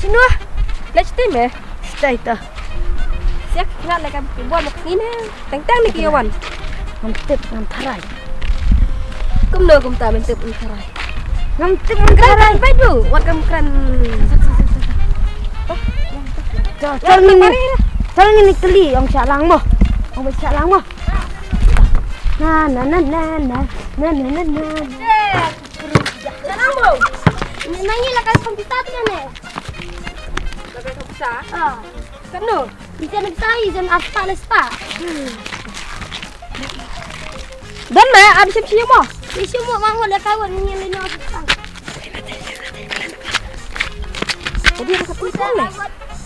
Sino? Let's stay me. Stay ta. Siap kena lagi buat makin ni. Tang ni kiawan. Mantep ngam tharai. Kumno kum ta mantep ngam tharai. Mantep ngam tharai. Baik tu. Wat kam kran. Jangan ini keli orang shalak mo. Orang shalak mo. Na. Jangan mo. Nanya lah kan komputer tu ni. Laga komputer. Kano. Bisa nak tahu jangan apa lespa. Dan me abis siap mo. Isu mo manghol dah kawan ni lain apa. Jadi ada komputer ni.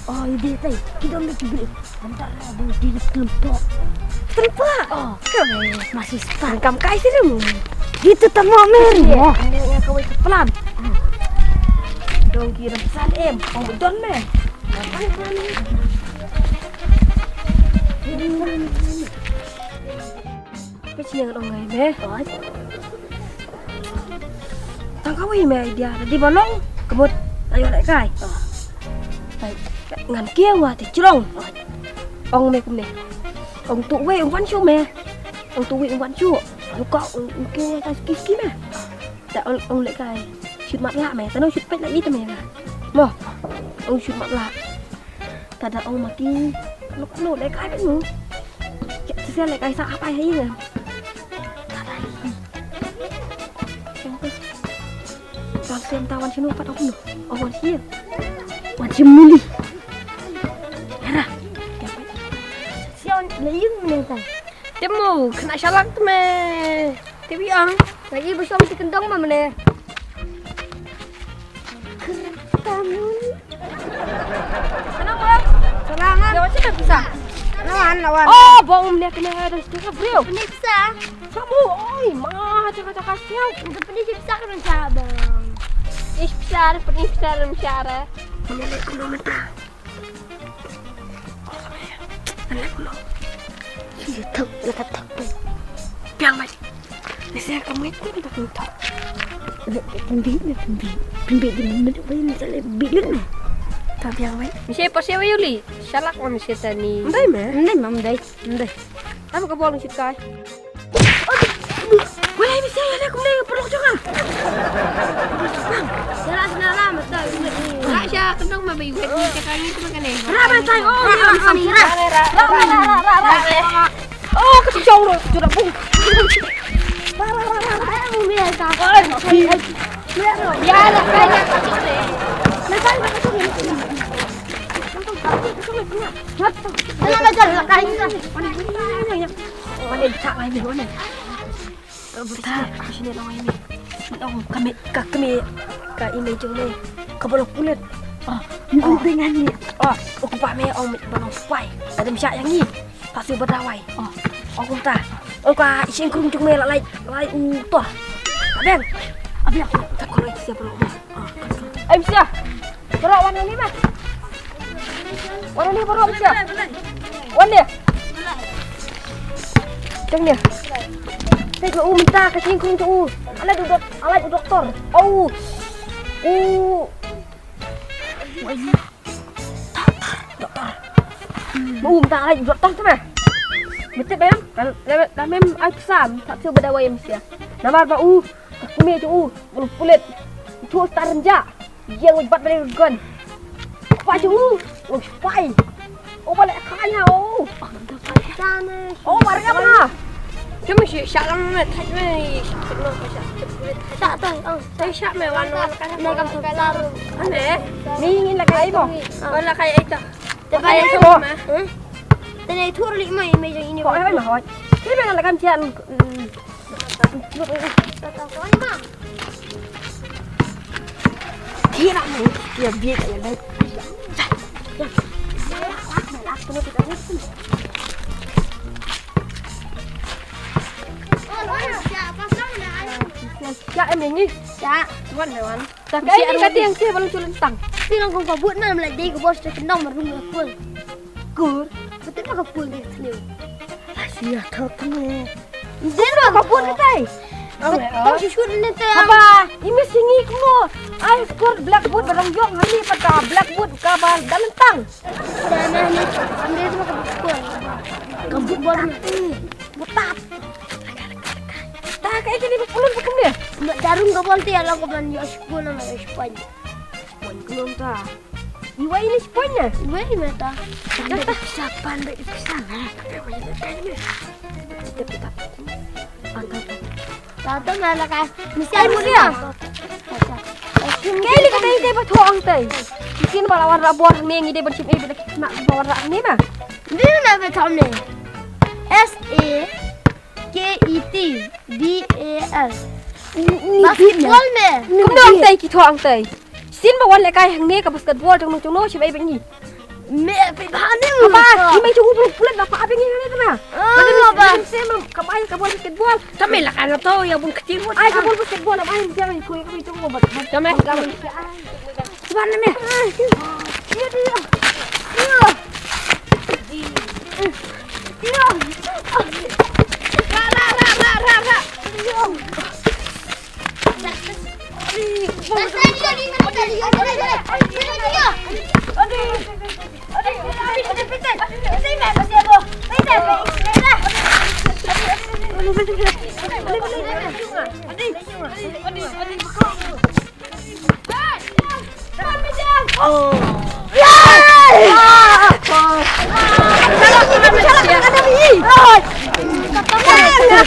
Oh, ini tay. Kita nak beli. Bentar lah, di tempat. Tempat. Masih start. Kam kai sih mu. Gitu tak mau meri. Yang kau pelan. Dong kira besar oh betul me. Apa sih yang dong me? Tangkap me dia di balong kemut ayo lại kai. Ngàn kia mà thì trông ông mẹ cùng mẹ ông tụ về ông vẫn chua mẹ ông tụ về ông vẫn chua ông cọ ông kia ta kí mẹ tại ông lại cài chụt mặt lạ mẹ ta nói chụt bách lại ít mẹ mà mò ông chụt mặt lạ thật là ông mà kia lúc nổ lại cài cái nữa xe lại cài sao áp ai hay nè tao xem tao ăn chino phát ông nữa ông ăn chia Macam muli. Era. Siapa lagi ni tay? Temu kena shalak tu me. Tapi ang Lagi bersama si kendang mana ni? Kamu. kenapa? Serangan. Dia macam mana bisa? Lawan. Oh, bom dia kena ada stiker bro. Peniksa. Kamu, oi, mah cakap-cakap siau. Untuk peniksa kan cabang. Ispisar, penisar, mesyara. Menyalek kilometer. Anak lo. Dia tak, dia tak. Piang mai. Ni saya kamu itu kita minta. Pembik di mana tu boleh nak bilik ni. Tak piang mai. Mesti apa siapa Yuli? Shalak mana mesti tani. Ndai mah. Ndai. Apa kau boleh cerita? Wah, mesti ada aku ni perlu jangan. Jalan betul. Rasha kendang mah bayi gue cakap ni tu makan ni. Ramai say. Oh, Oh, kecil loh, sudah pun. Ya, nak kaya kecil ni. Jangan ajar kain ni. Mana cak lain ni mana? Betul, di sini orang ini. Orang kami ini jauh ni. Kepala kulit. Ini dengan ni. Aku pak me orang balong pai. Ada misyak yang ni. Pasal berdawai. Aku tak. Aku isin kurung cuma lai tu. Abang. Tak kau lagi siapa lu? Ayo misyak. Berapa warna ni mas? Warna ni berapa misyak? Warna. Ceng dia. Saya ke minta ke singkung tu. Alat doktor. Doktor. Mau minta alat doktor tu mah. Betul bem? Dah mem aksam tak cuba berdawai mesti. Nama apa kumi tu bulu kulit. Tu star renja. Yang buat balik gun. Apa tu? Spy. Balik kaya Sana. warga mana? Cuma shalak ni, tak ni. Tak tahu. Saya syak me warna kan. Nak kampar. Ane, ni ingin lah kaya bo. Wala kaya itu. Tapi Kaya itu. bo. Tadi tur li mai macam ini. Kau ai mah. Ini memang lah kamcian. Tak tahu mah. Kira ni, dia biar dia dah. Ya em ini. Ya. Wan wan. Tak kaya ni kata yang saya baru cuci tang. Tinggal kau buat mana lagi kau bos terkenal merung aku. Kur. Betul tak kau pun dia sini. Asyik tak ni. Dia kau pun kita. Kau susun ni tu. Apa? Ini singi kamu. Ai skor blackwood barang jok hari pada blackwood dah lentang. Dan ni ambil tu makan bukan. Gambut bola. Butat. Tak kayak gini ulun pakum dia. Nak jarum ke bola tiada kau bilang dia sepuluh nama sepuluh. Sepon belum tak. Iwa ini seponnya. Boleh mata. Dah tak. Siapa ambil pisang? Kita. Tahu malah kan. Mesti Ai ada mu dia. Kali kata ini dia tuang teh. Mungkin balawan rabor ni ngi dia bercip bila nak bawa rak ni mah. Dia nak tahu ni. SAKETBAL. Basketball me. Kumdong teh ki tuang teh. Sin bawan lekai hang ni ka basketball jong no sibai bengi. Me pegane mu. Apa? Ini cukup bulan apa apa ni tu mah. Apa? Saya kamai ka basketball. Tapi lah kan tu yang pun kecil pun. Ai ka basketball apa yang jangan kuy ka itu mau buat. Jamai kamu. Cuman ni. Dia dia. Dia. Ra.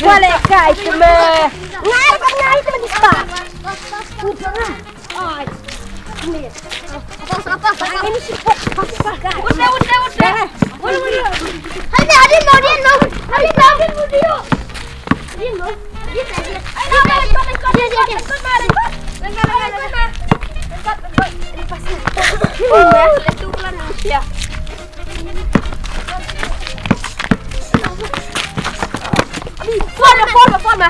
Boleh kai cuma. Ngai tu mesti pak. Ai. Ni. Apa? Ini sipok. Udah. Hari mau dia. Forma.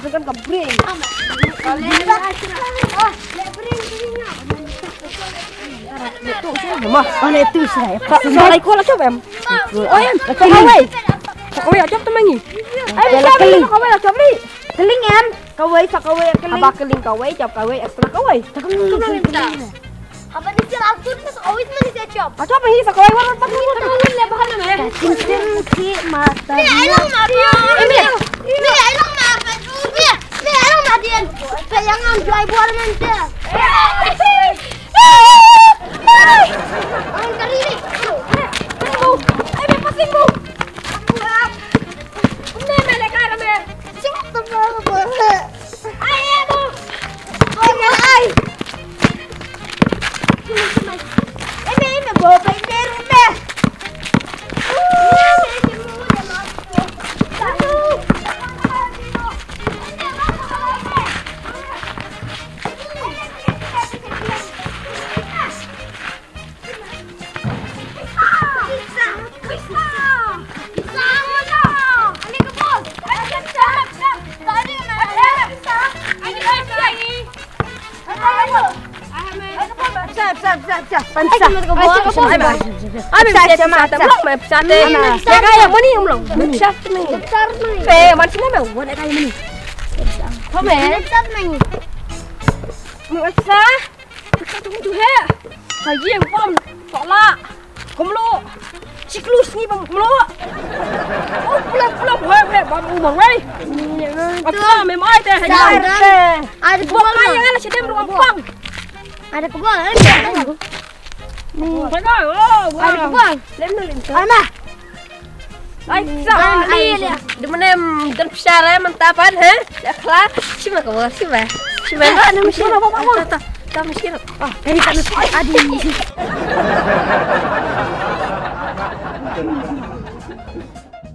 Bukan kabring. Itu saya. Salai ko la coba em. Oh em. Kawai ajak tu mangi. Keling. Kawai la coba. Keling em. Kawai keling. Apa keling kawai jap kawai ekstra kawai. Apa ni jalan tu always mesti saya chop. Acap ni kawai warna pas ni tak kawai le bahan nama. Cincin ki mata. Ni ayong mata. Ni ayong mata. Ni ayong mata. Sayangan jual buat nanti. Ang kari ni. Ay may pasing mo. Hindi may lekara me. Cik tu apa? Ay mo. Ay. Ini bawa bender me. Siklus ni bang melo. Oh pulang he bang umang wei. Apa memang ada hajar. Ada buang air kan sedem ruang buang. Ada kebun. Phải nói, Ada kebun. lem nó lên Ai mà? Ai sao đi nè. Đừng mà em đến xa ra mình ta phải hả? Đã khá. Chứ mà cậu chứ mà. Chứ mà nó nó đâu có kita miskin. Ah, dari sana. Adi.